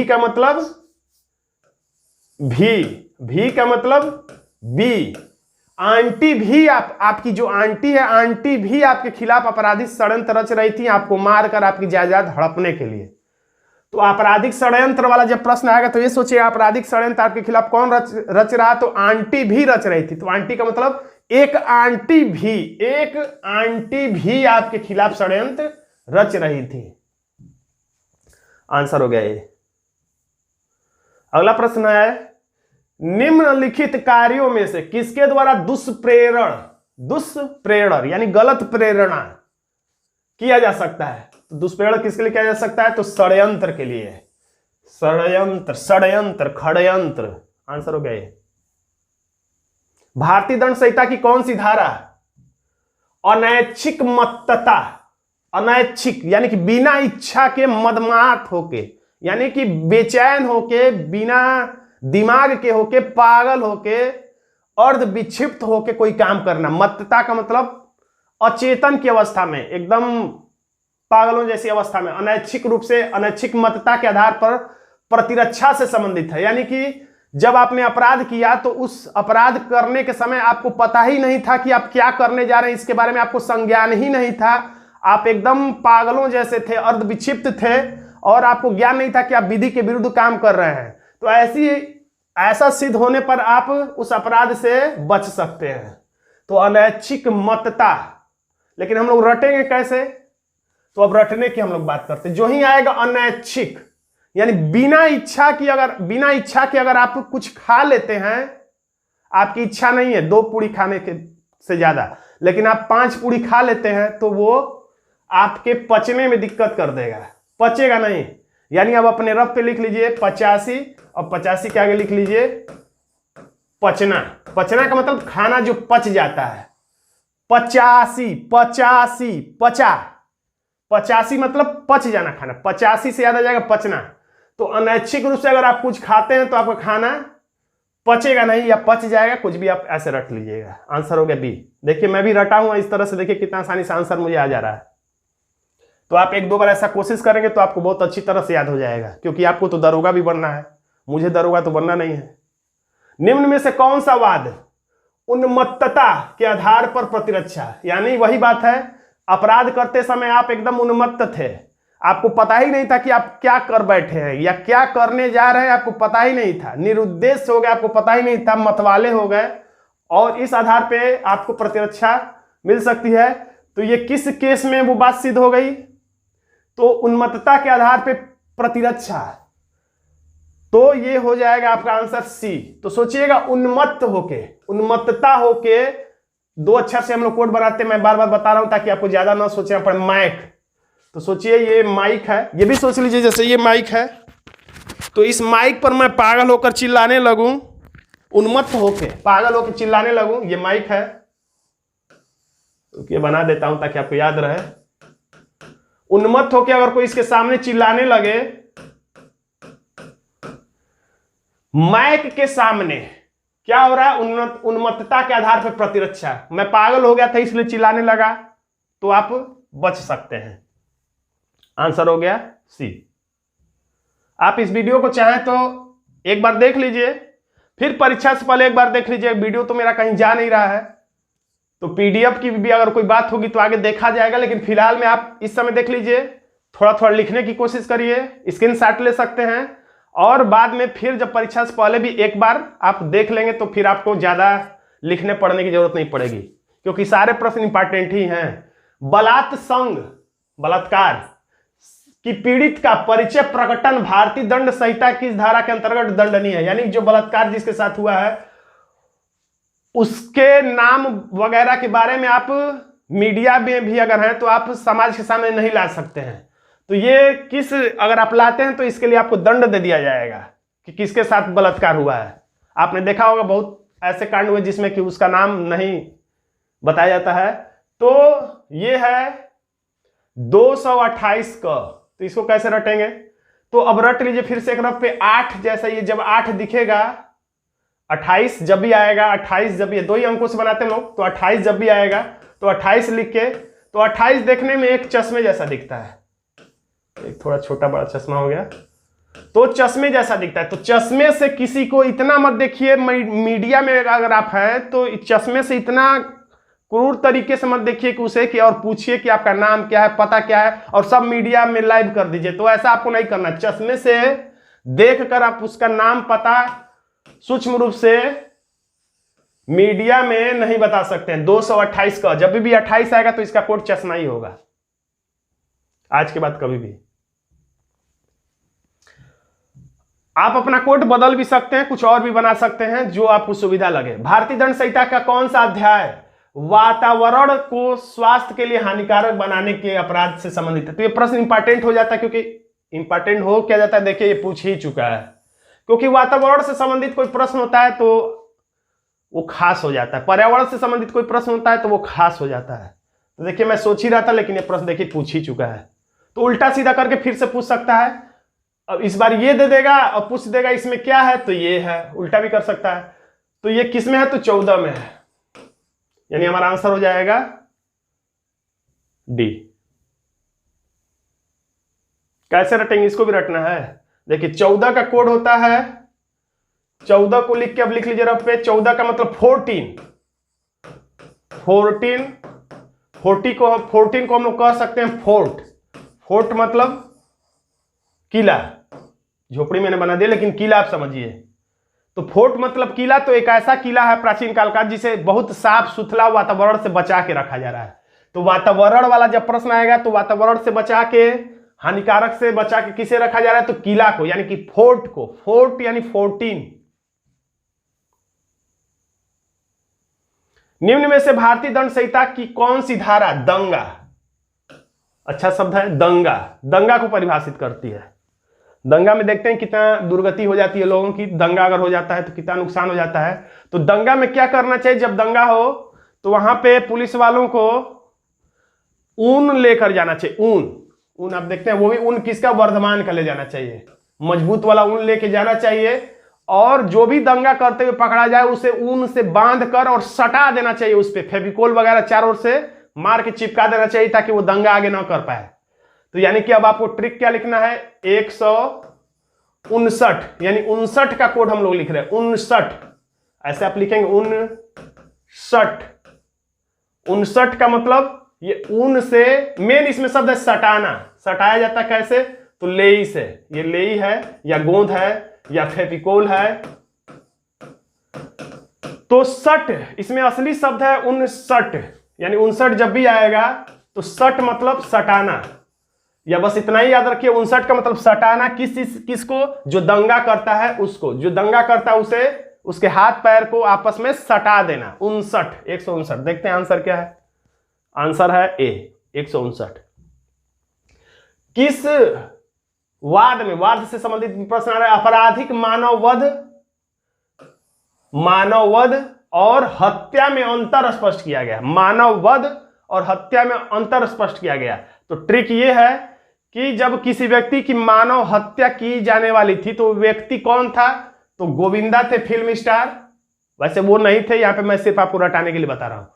का मतलब भी का मतलब बी, आंटी भी आपकी जो आंटी है, आंटी भी आपके खिलाफ आपराधिक षड्यंत्र रच रही थी, आपको मारकर आपकी जायदाद हड़पने के लिए। तो आपराधिक षड्यंत्र वाला जब प्रश्न आएगा तो ये सोचिए आपराधिक षड्यंत्र आपके खिलाफ कौन रच रहा? तो आंटी भी रच रही थी। तो आंटी का मतलब एक आंटी भी आपके खिलाफ षड्यंत्र रच रही थी। आंसर हो गया ये। अगला प्रश्न है, निम्नलिखित कार्यों में से किसके द्वारा दुष्प्रेरण यानी गलत प्रेरणा किया जा सकता है? तो दुष्प्रेरण किसके लिए किया जा सकता है? तो षड्यंत्र के लिए। खड़यंत्र। आंसर हो गया ये। भारतीय दंड संहिता की कौन सी धारा अनैच्छिक मत्तता, अनैच्छिक यानी कि बिना इच्छा के मदमात होके, यानी कि बेचैन होके, बिना दिमाग के होके, पागल होके, अर्ध विक्षिप्त होके कोई काम करना। मत्तता का मतलब अचेतन की अवस्था में, एकदम पागलों जैसी अवस्था में। अनैच्छिक रूप से, अनैच्छिक मत्तता के आधार पर प्रतिरक्षा से संबंधित है, यानी कि जब आपने अपराध किया तो उस अपराध करने के समय आपको पता ही नहीं था कि आप क्या करने जा रहे हैं, इसके बारे में आपको संज्ञान ही नहीं था, आप एकदम पागलों जैसे थे, अर्ध विक्षिप्त थे और आपको ज्ञान नहीं था कि आप विधि के विरुद्ध काम कर रहे हैं। तो ऐसा सिद्ध होने पर आप उस अपराध से बच सकते हैं। तो अनैच्छिक मत्तता। लेकिन हम लोग रटेंगे कैसे? तो अब रटने की हम लोग बात करते हैं। जो ही आएगा अनैच्छिक यानी बिना इच्छा के अगर आप कुछ खा लेते हैं, आपकी इच्छा नहीं है 2 पूड़ी खाने के से ज्यादा, लेकिन आप 5 पूड़ी खा लेते हैं, तो वो आपके पचने में दिक्कत कर देगा, पचेगा नहीं। यानी अब अपने रफ पे लिख लीजिए 85 और 85 के आगे लिख लीजिए पचना। पचना का मतलब खाना जो पच जाता है। 85 85 पचा, 85 मतलब पच जाना खाना, 85 से याद आ जाएगा पचना। तो अनैच्छिक रूप से अगर आप कुछ खाते हैं तो आपका खाना पचेगा नहीं या पच जाएगा, कुछ भी आप ऐसे रट लीजिएगा। आंसर हो गया बी। देखिए मैं भी रटा हूं इस तरह से, देखिए कितना आसानी से आंसर मुझे आ जा रहा है। तो आप एक दो बार ऐसा कोशिश करेंगे तो आपको बहुत अच्छी तरह से याद हो जाएगा, क्योंकि आपको तो दरोगा भी बनना है, मुझे दरोगा तो बनना नहीं है। निम्न में से कौन सा वाद उन्मत्तता के आधार पर प्रतिरक्षा, यानी वही बात है, अपराध करते समय आप एकदम उन्मत्त थे, आपको पता ही नहीं था कि आप क्या कर बैठे हैं या क्या करने जा रहे हैं, आपको पता ही नहीं था, निरुद्देश्य हो गए, आपको पता ही नहीं था, मतवाले हो गए, और इस आधार पे आपको प्रतिरक्षा मिल सकती है। तो ये किस केस में वो बात सिद्ध हो गई? तो उन्मत्तता के आधार पे प्रतिरक्षा, तो ये हो जाएगा आपका आंसर सी। तो सोचिएगा उन्मत्त होके, उन्मत्तता होके, दो अक्षर से हम लोग कोड बनाते हैं, मैं बार बार बता रहा हूं ताकि आपको ज्यादा ना सोचना पड़े। माइक, तो सोचिए ये माइक है, ये भी सोच लीजिए जैसे ये माइक है, तो इस माइक पर मैं पागल होकर चिल्लाने लगूं, उन्मत्त होके पागल होकर चिल्लाने लगूं, ये माइक है, तो ये बना देता हूं ताकि आपको याद रहे। उन्मत्त होके अगर कोई इसके सामने चिल्लाने लगे, माइक के सामने क्या हो रहा है? उन्मत्तता के आधार पर प्रतिरक्षा। मैं पागल हो गया था इसलिए चिल्लाने लगा, तो आप बच सकते हैं। आंसर हो गया सी। आप इस वीडियो को चाहें तो एक बार देख लीजिए, फिर परीक्षा से पहले एक बार देख लीजिए। वीडियो तो मेरा कहीं जा नहीं रहा है, तो पीडीएफ की भी अगर कोई बात होगी तो आगे देखा जाएगा, लेकिन फिलहाल में आप इस समय देख लीजिए, थोड़ा थोड़ा लिखने की कोशिश करिए, स्क्रीनशॉट ले सकते हैं, और बाद में फिर जब परीक्षा से पहले भी एक बार आप देख लेंगे तो फिर आपको ज्यादा लिखने पढ़ने की जरूरत नहीं पड़ेगी, क्योंकि सारे प्रश्न इंपॉर्टेंट ही हैं। बलात्संग, बलात्कार कि पीड़ित का परिचय प्रकटन भारतीय दंड संहिता किस धारा के अंतर्गत दंडनीय है? यानी जो बलात्कार जिसके साथ हुआ है उसके नाम वगैरह के बारे में आप मीडिया में भी अगर हैं तो आप समाज के सामने नहीं ला सकते हैं। तो ये किस, अगर आप लाते हैं तो इसके लिए आपको दंड दे दिया जाएगा कि किसके साथ बलात्कार हुआ है। आपने देखा होगा बहुत ऐसे कांड हुए जिसमें कि उसका नाम नहीं बताया जाता है। तो ये है 228 का, तो इसको कैसे रटेंगे? तो अब रट लीजिए फिर से एक रफ पे 8 जैसा, ये जब 8 दिखेगा, 28 जब भी आएगा, 28 जब भी, दो ही अंकों से बनाते हैं लोग, तो 28 जब भी आएगा तो 28 लिख के, तो 28 देखने में एक चश्मे जैसा दिखता है, एक थोड़ा छोटा बड़ा चश्मा हो गया, तो चश्मे जैसा दिखता है। तो चश्मे से किसी को इतना मत देखिए, मीडिया में अगर आप हैं तो चश्मे से इतना क्रूर तरीके से मत देखिए कि उसे, कि और पूछिए कि आपका नाम क्या है, पता क्या है, और सब मीडिया में लाइव कर दीजिए। तो ऐसा आपको नहीं करना। चश्मे से देखकर आप उसका नाम पता सूक्ष्म रूप से मीडिया में नहीं बता सकते हैं। 228 का, जब भी 28 आएगा तो इसका कोड चश्मा ही होगा, आज के बाद कभी भी। आप अपना कोड बदल भी सकते हैं, कुछ और भी बना सकते हैं, जो आपको सुविधा लगे। भारतीय दंड संहिता का कौन सा अध्याय वातावरण को स्वास्थ्य के लिए हानिकारक बनाने के अपराध से संबंधित है? तो ये प्रश्न इंपॉर्टेंट हो जाता है, क्योंकि इंपॉर्टेंट हो क्या जाता है, देखिए ये पूछ ही चुका है, क्योंकि वातावरण से संबंधित कोई प्रश्न होता है तो वो खास हो जाता है, पर्यावरण से संबंधित कोई प्रश्न होता है तो वो खास हो जाता है। तो देखिए मैं सोच ही रहा था, लेकिन ये प्रश्न देखिए पूछ ही चुका है, तो उल्टा सीधा करके फिर से पूछ सकता है। अब इस बार ये दे देगा और पूछ देगा इसमें क्या है, तो ये है, उल्टा भी कर सकता है। तो ये किस में है? तो 14 में है, यानी हमारा आंसर हो जाएगा डी। कैसे रटेंगे, इसको भी रटना है। देखिए 14 का कोड होता है, 14 को लिख के अब लिख लीजिए रफ पे। 14 का मतलब 14 को हम लोग कह सकते हैं फोर्ट। फोर्ट मतलब किला, झोपड़ी मैंने बना दिया लेकिन किला आप समझिए। तो फोर्ट मतलब किला, तो एक ऐसा किला है प्राचीन काल का जिसे बहुत साफ सुथरा वातावरण से बचा के रखा जा रहा है। तो वातावरण वाला जब प्रश्न आएगा तो वातावरण से बचा के, हानिकारक से बचा के किसे रखा जा रहा है? तो किला को, यानी कि फोर्ट को। फोर्ट यानी 14। निम्न में से भारतीय दंड संहिता की कौन सी धारा, दंगा, अच्छा शब्द है दंगा, दंगा को परिभाषित करती है। दंगा में देखते हैं कितना दुर्गति हो जाती है लोगों की, दंगा अगर हो जाता है तो कितना नुकसान हो जाता है। तो दंगा में क्या करना चाहिए, जब दंगा हो तो वहां पे पुलिस वालों को ऊन लेकर जाना चाहिए। ऊन आप देखते हैं, वो भी ऊन किसका, वर्धमान का ले जाना चाहिए, मजबूत वाला ऊन लेके जाना चाहिए। और जो भी दंगा करते हुए पकड़ा जाए उसे ऊन से बांध कर और सटा देना चाहिए, उस पर फेविकोल वगैरह चारों ओर से मार के चिपका देना चाहिए ताकि वो दंगा आगे ना कर पाए। तो यानी कि अब आपको ट्रिक क्या लिखना है, 159, यानी 59 का कोड हम लोग लिख रहे हैं, 59, ऐसे आप लिखेंगे 59। 59 का मतलब ये ऊन से, मेन इसमें शब्द है सटाना, सटाया जाता कैसे, तो लेई से, ये लेई है या गोंद है या फेविकोल है। तो सट इसमें असली शब्द है 59, यानी 59 जब भी आएगा तो सट मतलब सटाना, या बस इतना ही याद रखिए, 59 का मतलब सटाना। किसको, जो दंगा करता है उसको, जो दंगा करता है उसे, उसके हाथ पैर को आपस में सटा देना। 59, 159। देखते हैं आंसर क्या है, आंसर है ए, 159। किस वाद में, वाद से संबंधित प्रश्न आ रहा है, आपराधिक मानववध और हत्या में अंतर स्पष्ट किया गया। मानववध और हत्या में अंतर स्पष्ट किया गया। तो ट्रिक ये है कि जब किसी व्यक्ति की मानव हत्या की जाने वाली थी तो व्यक्ति कौन था, तो गोविंदा थे फिल्म स्टार। वैसे वो नहीं थे, यहां पे मैं सिर्फ आपको रटाने के लिए बता रहा हूं।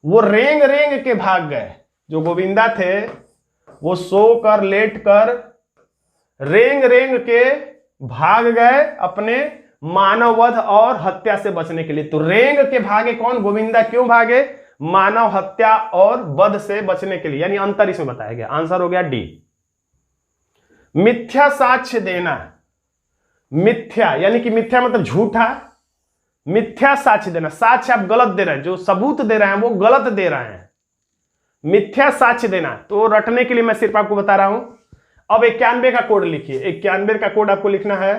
वो रेंग रेंग के भाग गए, जो गोविंदा थे वो सो कर लेट कर रेंग रेंग के भाग गए अपने मानववध और हत्या से बचने के लिए। तो रेंग के भागे कौन, गोविंदा। क्यों भागे, मानव हत्या और वध से बचने के लिए, यानी अंतर इसमें बताया गया। आंसर हो गया डी। मिथ्या साक्ष्य देना, मिथ्या यानी कि मिथ्या मतलब झूठा, मिथ्या साक्ष्य देना, साक्ष्य आप गलत दे रहे हैं, जो सबूत दे रहे हैं वो गलत दे रहे हैं, मिथ्या साक्ष्य देना। तो रटने के लिए मैं सिर्फ आपको बता रहा हूं। अब 91 का कोड लिखिए, 91 का कोड आपको लिखना है।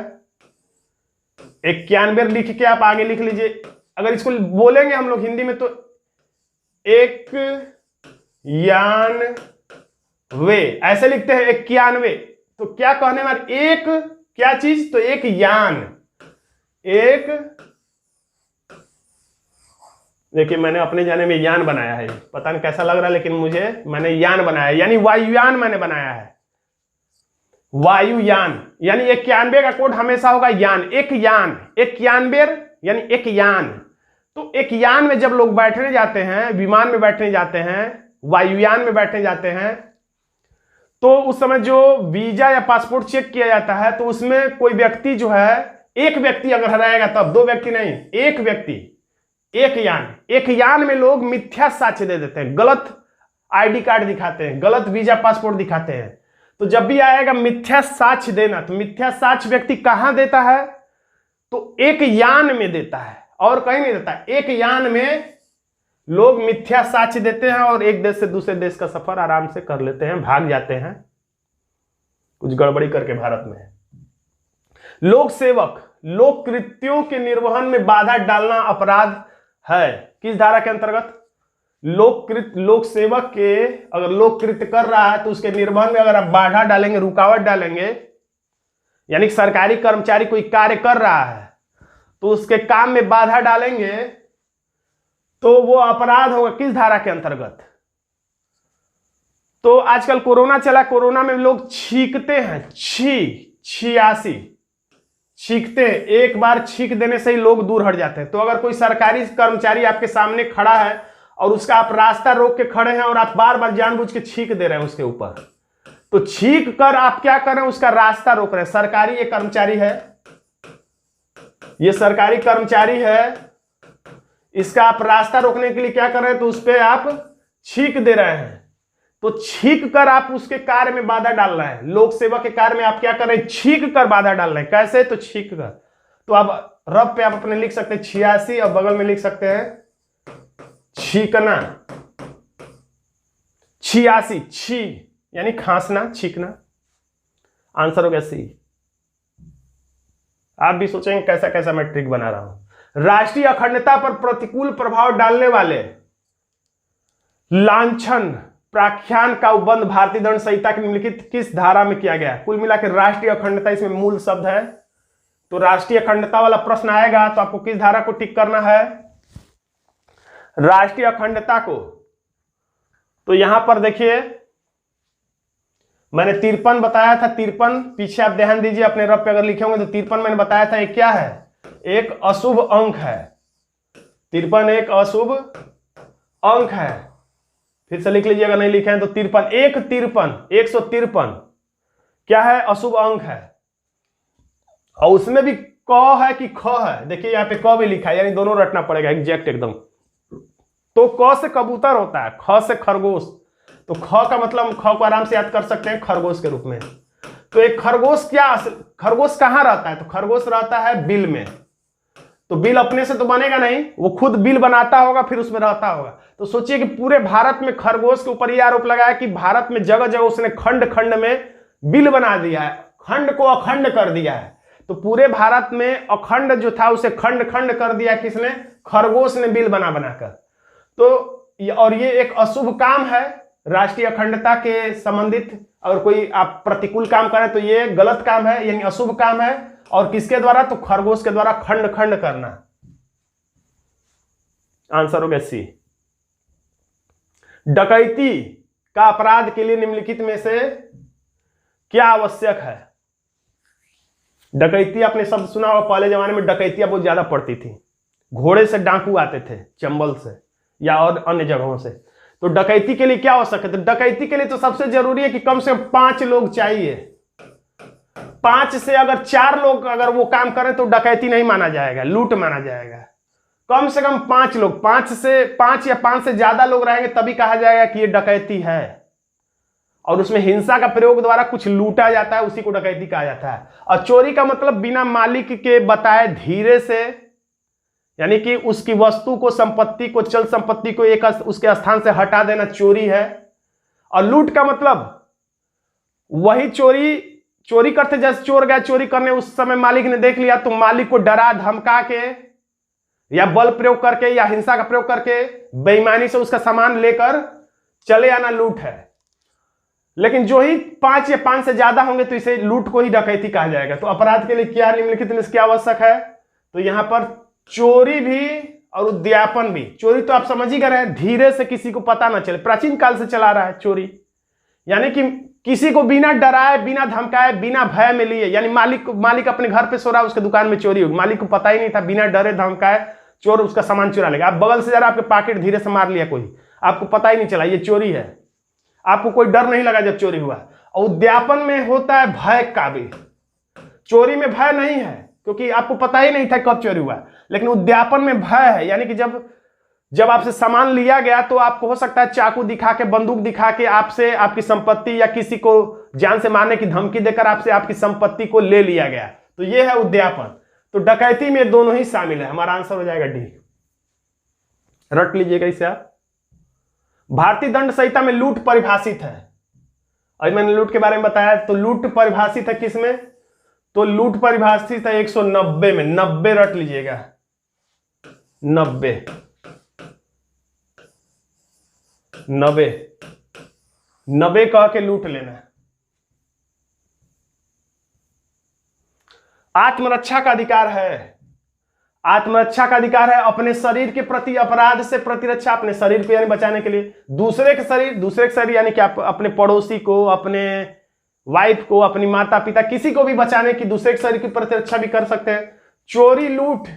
91 लिख के आप आगे लिख लीजिए। अगर इसको बोलेंगे हम लोग हिंदी में तो एक यान वे ऐसे लिखते हैं, 91। तो क्या कहने वाले, एक क्या चीज, तो एक यान। एक, देखिए मैंने अपने जाने में यान बनाया है, पता नहीं कैसा लग रहा है लेकिन मैंने यान बनाया है, यानी वायुयान मैंने बनाया है, वायुयान। यानी 91 का कोड हमेशा होगा यान, एक यान, 91 यानी एक यान। तो एक यान में जब लोग बैठने जाते हैं, विमान में बैठने जाते हैं, वायुयान में बैठने जाते हैं, तो उस समय जो वीजा या पासपोर्ट चेक किया जाता है, तो उसमें कोई व्यक्ति जो है, एक व्यक्ति अगर हराएगा तब, दो व्यक्ति नहीं, एक व्यक्ति, एक यान। एक यान में लोग मिथ्या साक्ष्य दे देते हैं, गलत आईडी कार्ड दिखाते हैं, गलत वीजा पासपोर्ट दिखाते हैं। तो जब भी आएगा मिथ्या साक्ष्य देना, तो मिथ्या साक्ष्य व्यक्ति कहां देता है, तो एक यान में देता है और कहीं नहीं देता। एक यान में लोग मिथ्या साक्ष्य देते हैं और एक देश से दूसरे देश का सफर आराम से कर लेते हैं, भाग जाते हैं कुछ गड़बड़ी करके भारत में। लोक सेवक, लोक कृत्यों के निर्वहन में बाधा डालना अपराध है, किस धारा के अंतर्गत, लोक सेवक के अगर लोक कृत्य कर रहा है तो उसके निर्वहन में अगर आप बाधा डालेंगे, रुकावट डालेंगे, यानी सरकारी कर्मचारी कोई कार्य कर रहा है तो उसके काम में बाधा डालेंगे तो वो अपराध होगा, किस धारा के अंतर्गत। तो आजकल कोरोना चला, कोरोना में लोग छींकते हैं, 86 छींकते हैं, एक बार छींक देने से ही लोग दूर हट जाते हैं। तो अगर कोई सरकारी कर्मचारी आपके सामने खड़ा है और उसका आप रास्ता रोक के खड़े हैं और आप बार बार जानबूझ के छींक दे रहे हैं उसके ऊपर, तो छींक कर आप क्या कर रहे हैं, उसका रास्ता रोक रहे हैं। सरकारी ये कर्मचारी है, ये सरकारी कर्मचारी है, इसका आप रास्ता रोकने के लिए क्या कर रहे हैं, तो उस पर आप छींक दे रहे हैं। तो छींक कर आप उसके कार्य में बाधा डाल रहे हैं, लोक सेवा के कार्य में आप क्या कर रहे हैं, छींक कर बाधा डाल रहे हैं। कैसे, तो छींक कर। तो आप रब पे आप अपने लिख सकते हैं 86 और बगल में लिख सकते हैं छींकना, 86, छी यानी खांसना, छींकना। आंसर हो गया सी। आप भी सोचेंगे कैसा कैसा मैं ट्रिक बना रहा हूं। राष्ट्रीय अखंडता पर प्रतिकूल प्रभाव डालने वाले लांछन, प्राख्यान का उपबंध भारतीय दंड संहिता की निम्नलिखित किस धारा में किया गया? कुल मिलाकर राष्ट्रीय अखंडता इसमें मूल शब्द है। तो राष्ट्रीय अखंडता वाला प्रश्न आएगा तो आपको किस धारा को टिक करना है? राष्ट्रीय अखंडता को। तो यहां पर देखिए मैंने 53 बताया था, 53 पीछे आप ध्यान दीजिए अपने रफ पे अगर लिखे होंगे तो 53 मैंने बताया था, ये क्या है? एक अशुभ अंक है। 53 एक अशुभ अंक है। फिर से लिख लीजिए अगर नहीं लिखे हैं तो 53 153 क्या है? अशुभ अंक है। और उसमें भी क है कि ख है? देखिए यहाँ पे क भी लिखा है, यानी दोनों रटना पड़ेगा एग्जैक्ट एकदम। तो क से कबूतर होता है, ख से खरगोश। तो ख का मतलब ख को आराम से याद कर सकते हैं खरगोश के रूप में। तो एक खरगोश खरगोश कहां रहता है? तो खरगोश रहता है बिल में। तो बिल अपने से तो बनेगा नहीं, वो खुद बिल बनाता होगा फिर उसमें रहता होगा। तो सोचिए कि पूरे भारत में खरगोश के ऊपर यह आरोप लगाया कि भारत में जगह जगह उसने खंड खंड में बिल बना दिया है, खंड को अखंड कर दिया है। तो पूरे भारत में अखंड जो था उसे खंड खंड कर दिया किसने? खरगोश ने बिल बना बनाकर। तो और ये एक अशुभ काम है राष्ट्रीय अखंडता के संबंधित। अगर कोई आप प्रतिकूल काम करें तो ये गलत काम है, यानी अशुभ काम है। और किसके द्वारा? तो खरगोश के द्वारा खंड खंड करना। आंसर हो गया सी। डकैती का अपराध के लिए निम्नलिखित में से क्या आवश्यक है? डकैती आपने शब्द सुना होगा, पहले जमाने में डकैतियां बहुत ज्यादा पड़ती थी। घोड़े से डाकू आते थे, चंबल से या और अन्य जगहों से। तो डकैती के लिए क्या आवश्यक है? तो डकैती के लिए तो सबसे जरूरी है कि कम से कम 5 लोग चाहिए। 5 से अगर 4 लोग अगर वो काम करें तो डकैती नहीं माना जाएगा, लूट माना जाएगा। कम से कम 5 लोग, 5 या 5 से ज्यादा लोग रहेंगे तभी कहा जाएगा कि ये डकैती है। और उसमें हिंसा का प्रयोग द्वारा कुछ लूटा जाता है, उसी को डकैती कहा जाता है। और चोरी का मतलब बिना मालिक के बताए धीरे से, यानी कि उसकी वस्तु को, संपत्ति को, चल संपत्ति को एक उसके स्थान से हटा देना चोरी है। और लूट का मतलब वही चोरी करते, जैसे चोर गया चोरी करने, उस समय मालिक ने देख लिया तो मालिक को डरा धमका के या बल प्रयोग करके या हिंसा का प्रयोग करके बेईमानी से उसका सामान लेकर चले आना लूट है। लेकिन जो ही 5 या 5 से ज्यादा होंगे तो इसे लूट को ही डकैती कहा जाएगा। तो अपराध के लिए क्या निम्नलिखित में क्या आवश्यक है? तो यहां पर चोरी भी और उद्यापन भी। चोरी तो आप समझ ही गए हैं, धीरे से किसी को पता ना चले, प्राचीन काल से चला रहा है चोरी, यानी कि किसी को बिना डराए, बिना धमकाए, बिना भय में लिए। यानी मालिक अपने घर पे सो रहा है, उसके दुकान में चोरी होगी, मालिक को पता ही नहीं था, बिना डरे धमकाए चोर उसका सामान चुरा लेगा। आप बगल से जरा आपके पॉकेट धीरे से मार लिया कोई, आपको पता ही नहीं चला ये चोरी है, आपको कोई डर नहीं लगा जब चोरी हुआ। और उद्यापन में होता है भय का भी। चोरी में भय नहीं है क्योंकि आपको पता ही नहीं था कब चोरी हुआ, लेकिन उद्यापन में भय है, यानी कि जब आपसे सामान लिया गया तो आपको हो सकता है चाकू दिखा के, बंदूक दिखा के आपसे आपकी संपत्ति या किसी को जान से मारने की धमकी देकर आपसे आपकी संपत्ति को ले लिया गया। तो यह है उद्यापन। तो डकैती में दोनों ही शामिल है। हमारा आंसर हो जाएगा डी। रट लीजिएगा इसे आप। भारतीय दंड संहिता में लूट परिभाषित है, अभी मैंने लूट के बारे में बताया। तो लूट परिभाषित है किसमें? तो लूट परिभाषित है 190 में। 90 रट लीजिएगा, 90 कह के लूट लेना। आत्मरक्षा का अधिकार है। आत्मरक्षा का अधिकार है अपने शरीर के प्रति अपराध से प्रतिरक्षा, अपने शरीर को यानी बचाने के लिए। दूसरे के शरीर यानी कि आप अपने पड़ोसी को, अपने वाइफ को, अपनी माता पिता, किसी को भी बचाने की, दूसरे के शरीर की प्रतिरक्षा भी कर सकते हैं। चोरी लूट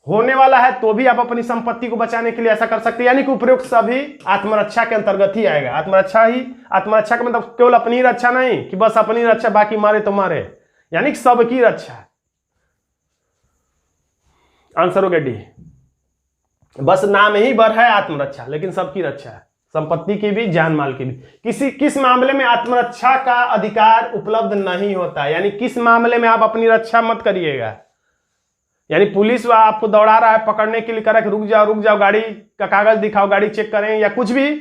होने वाला है तो भी आप अपनी संपत्ति को बचाने के लिए ऐसा कर सकते हैं, यानी कि उपरोक्त सभी आत्मरक्षा के अंतर्गत ही आएगा। आत्मरक्षा का मतलब केवल अपनी रक्षा नहीं कि बस अपनी रक्षा, बाकी मारे तो मारे, यानी कि सबकी रक्षा। आंसर हो गया डी। बस नाम ही भर है आत्मरक्षा, लेकिन सबकी रक्षा है, संपत्ति की भी, जान माल की भी। किस मामले में आत्मरक्षा का अधिकार उपलब्ध नहीं होता, यानी किस मामले में आप अपनी रक्षा मत करिएगा। यानी पुलिस आपको दौड़ा रहा है, पकड़ने के लिए कह रहा है रुक जाओ, गाड़ी का कागज दिखाओ, गाड़ी चेक करें या कुछ भी,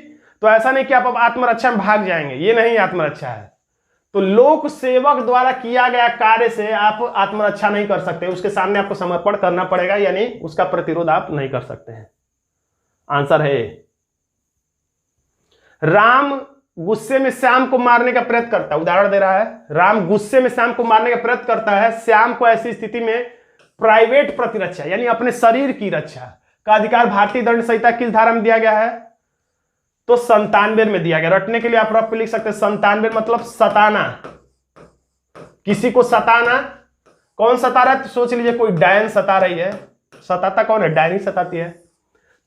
तो ऐसा नहीं कि आप अब आत्मरक्षा में भाग जाएंगे, ये नहीं आत्मरक्षा है। तो लोक सेवक द्वारा किया गया कार्य से आप आत्मरक्षा नहीं कर सकते, उसके सामने आपको समर्पण करना पड़ेगा, यानी उसका प्रतिरोध आप नहीं कर सकते हैं। आंसर है राम गुस्से में श्याम को मारने का प्रयत्न करता है, उदाहरण दे रहा है, राम गुस्से में श्याम को मारने का प्रयत्न करता है, श्याम को ऐसी स्थिति में प्राइवेट प्रतिरक्षा यानी अपने शरीर की रक्षा का अधिकार भारतीय दंड संहिता किस धारा में दिया गया है? तो 97 में दिया गया। रटने के लिए आप रफ पे लिख सकते हैं 97 मतलब सताना, किसी को सताना। कौन सता रहा है? तो सोच लीजिए कोई डायन सता रही है, सताता कौन है? डायन ही सताती है।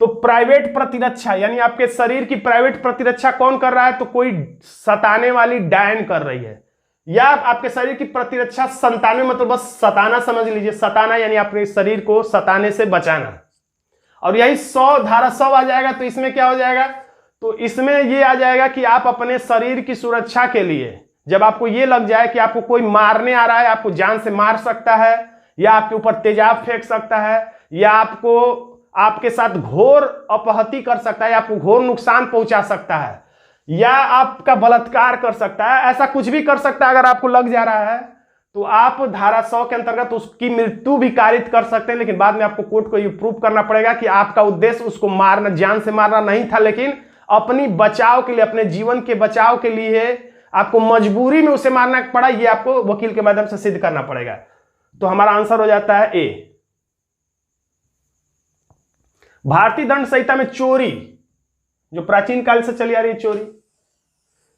तो प्राइवेट प्रतिरक्षा यानी आपके शरीर की प्राइवेट प्रतिरक्षा कौन कर रहा है? तो कोई सताने वाली डायन कर रही है, या आपके शरीर की प्रतिरक्षा 97 मतलब बस सताना समझ लीजिए, सताना यानी अपने शरीर को सताने से बचाना। और यही 100 धारा 100 आ जाएगा तो इसमें क्या हो जाएगा? तो इसमें ये आ जाएगा कि आप अपने शरीर की सुरक्षा के लिए जब आपको ये लग जाए कि आपको कोई मारने आ रहा है, आपको जान से मार सकता है, या आपके ऊपर तेजाब फेंक सकता है, या आपको आपके साथ घोर अपहति कर सकता है, आपको घोर नुकसान पहुंचा सकता है, या आपका बलात्कार कर सकता है, ऐसा कुछ भी कर सकता है, अगर आपको लग जा रहा है तो आप धारा 100 के अंतर्गत उसकी मृत्यु भी कारित कर सकते हैं। लेकिन बाद में आपको कोर्ट को ये प्रूव करना पड़ेगा कि आपका उद्देश्य उसको मारना, जान से मारना नहीं था, लेकिन अपनी बचाव के लिए, अपने जीवन के बचाव के लिए आपको मजबूरी में उसे मारना पड़ा। ये आपको वकील के माध्यम से सिद्ध करना पड़ेगा। तो हमारा आंसर हो जाता है ए। भारतीय दंड संहिता में चोरी, जो प्राचीन काल से चली आ रही है,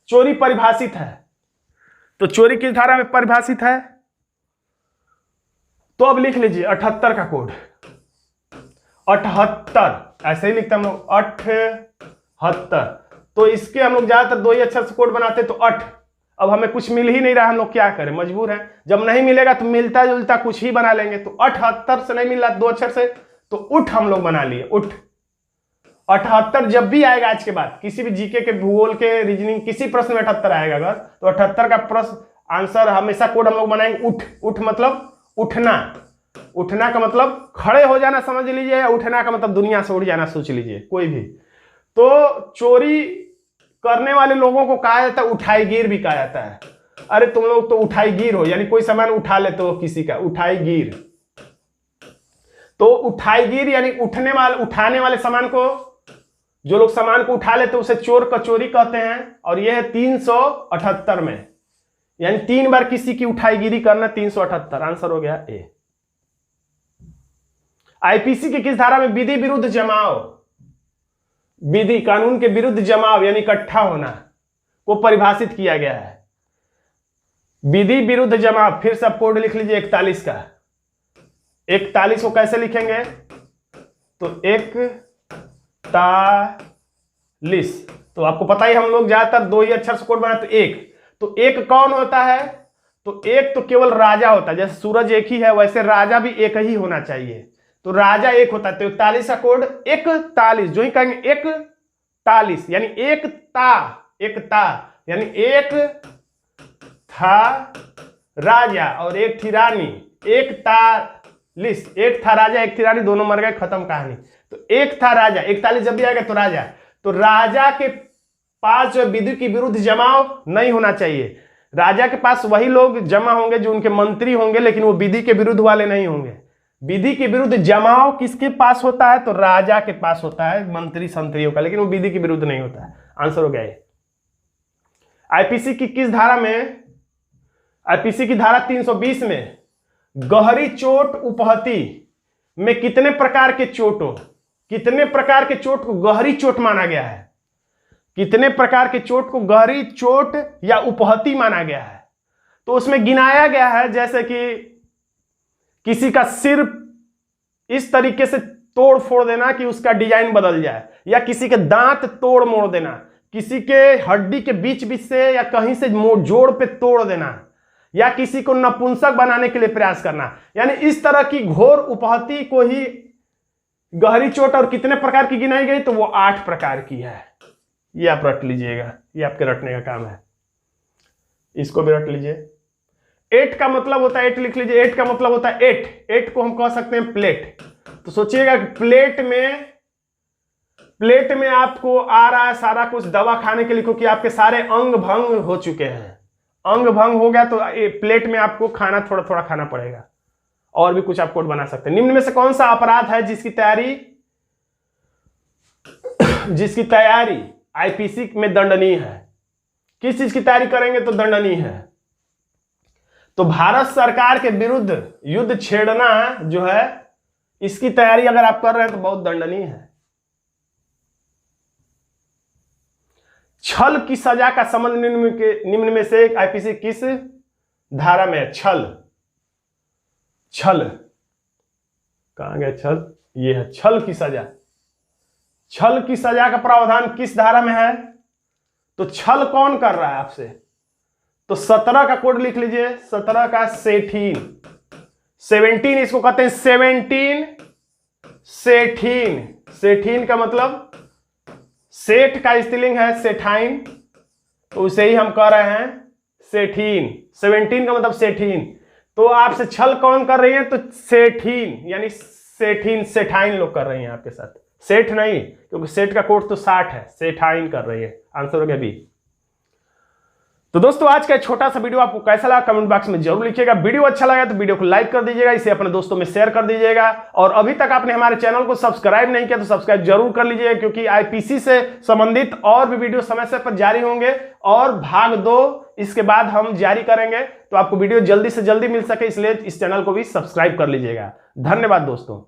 चोरी परिभाषित है। तो चोरी किस धारा में परिभाषित है? तो अब लिख लीजिए 78 का कोड, 78 ऐसे ही लिखते हम लोग 78। तो इसके हम लोग ज्यादातर 2 ही अक्षर से कोड बनाते तो 8। अब हमें कुछ मिल ही नहीं रहा, हम लोग क्या करें, मजबूर हैं। जब नहीं मिलेगा तो मिलता जुलता कुछ ही बना लेंगे। तो 78 से नहीं मिल रहा 2 अक्षर से, तो उठ हम लोग बना लिए, उठ। 78 जब भी आएगा आज के बाद किसी भी जीके के, भूगोल के, रीजनिंग किसी प्रश्न में 78 आएगा अगर, तो 78 का प्रश्न आंसर हमेशा कोड हम लोग बनाएंगे उठ। उठ मतलब उठना, उठना का मतलब खड़े हो जाना समझ लीजिए, या उठना का मतलब दुनिया से उड़ जाना सोच लीजिए, कोई भी। तो चोरी करने वाले लोगों को कहा जाता है उठाईगीर भी कहा जाता है। अरे तुम लोग तो उठाईगीर हो, यानी कोई सामान उठा लेते हो किसी का, उठाईगीर। तो उठाईगीर यानी उठाने वाले सामान को, जो लोग सामान को उठा लेते उसे चोर कचोरी कहते हैं। और यह है 378 में, यानी 3 बार किसी की उठाईगिरी करना, 378 आंसर हो गया ए। आईपीसी की किस धारा में विधि विरुद्ध जमाव, विधि कानून के विरुद्ध जमाव यानी इकट्ठा होना को परिभाषित किया गया है? विधि विरुद्ध जमाव, फिर सब कोड लिख लीजिए 41 का। 41 को कैसे लिखेंगे? तो 41, तो आपको पता ही हम लोग ज्यादातर 2 ही अक्षर से कोड बनाते। तो 1, तो 1 कौन होता है? तो 1 तो केवल राजा होता है, जैसे सूरज एक ही है वैसे राजा भी एक ही होना चाहिए। तो राजा 1 होता है। तो 41 का कोड 41, जो ही कहेंगे 41 यानी एक ता यानी एक था राजा और एक थी रानी, 41, एक था राजा एक थी रानी, दोनों मर गए, खत्म कहानी। तो एक था राजा, 41 जब भी आएगा तो राजा। तो राजा के पास जो विधि के विरुद्ध जमाव नहीं होना चाहिए। राजा के पास वही लोग जमा होंगे जो उनके मंत्री होंगे, लेकिन वो विधि के विरुद्ध वाले नहीं होंगे। विधि के विरुद्ध जमाव किसके पास होता है? तो राजा के पास होता है, मंत्री संतरियों का, लेकिन वो विधि के विरुद्ध नहीं होता है। आंसर हो गया ये। आईपीसी की किस धारा में? आईपीसी की धारा 320 में गहरी चोट उपहति में कितने प्रकार के चोट को गहरी चोट माना गया है? कितने प्रकार के चोट को गहरी चोट या उपहति माना गया है? तो उसमें गिनाया गया है, जैसे कि किसी का सिर इस तरीके से तोड़ फोड़ देना कि उसका डिजाइन बदल जाए, या किसी के दांत तोड़ मोड़ देना, किसी के हड्डी के बीच से या कहीं से जोड़ पे तोड़ देना, या किसी को नपुंसक बनाने के लिए प्रयास करना। यानी इस तरह की घोर उपहति को ही गहरी चोट, और कितने प्रकार की गिनाई गई? तो वो 8 प्रकार की है। ये आप रट लीजिएगा, ये आपके रटने का काम है, इसको भी रट लीजिए। 8 का मतलब होता है, 8 लिख लीजिए, 8 का मतलब होता है 8 को हम कह सकते हैं प्लेट। तो सोचिएगा प्लेट में आपको आ रहा है सारा कुछ दवा खाने के लिए, क्योंकि आपके सारे अंग भंग हो चुके हैं। अंग भंग हो गया तो प्लेट में आपको खाना थोड़ा थोड़ा खाना पड़ेगा। और भी कुछ आप कोड बना सकते हैं। निम्न में से कौन सा अपराध है जिसकी तैयारी आईपीसी में दंडनीय है। किस चीज की तैयारी करेंगे तो दंडनीय है। तो भारत सरकार के विरुद्ध युद्ध छेड़ना जो है, इसकी तैयारी अगर आप कर रहे हैं तो बहुत दंडनीय है। छल की सजा का संबंध निम्न में से आईपीसी किस धारा में है? छल, छल कहां गया छल? ये है छल की सजा। छल की सजा का प्रावधान किस धारा में है? तो छल कौन कर रहा है आपसे? तो 17 का कोड लिख लीजिए, 17 का सेठीन, 17 इसको कहते हैं 17 सेठीन। सेठीन का मतलब सेठ का स्त्रीलिंग है सेठाइन, तो उसे ही हम कह रहे हैं सेठीन। 17 का मतलब सेठीन। तो आपसे छल कौन कर रही है? तो सेठीन, यानी सेठीन, सेठाइन लोग कर रही हैं आपके साथ, सेठ नहीं, क्योंकि सेठ का कोड तो 60 है, सेठाइन कर रही है। आंसर हो गया बी। तो दोस्तों आज का छोटा सा वीडियो आपको कैसा लगा कमेंट बॉक्स में जरूर लिखिएगा। वीडियो अच्छा लगा तो वीडियो को लाइक कर दीजिएगा, इसे अपने दोस्तों में शेयर कर दीजिएगा, और अभी तक आपने हमारे चैनल को सब्सक्राइब नहीं किया तो सब्सक्राइब जरूर कर लीजिएगा, क्योंकि आईपीसी से संबंधित और भी वीडियो समय समय पर जारी होंगे, और भाग 2 इसके बाद हम जारी करेंगे। तो आपको वीडियो जल्दी से जल्दी मिल सके इसलिए इस चैनल को भी सब्सक्राइब कर लीजिएगा। धन्यवाद दोस्तों।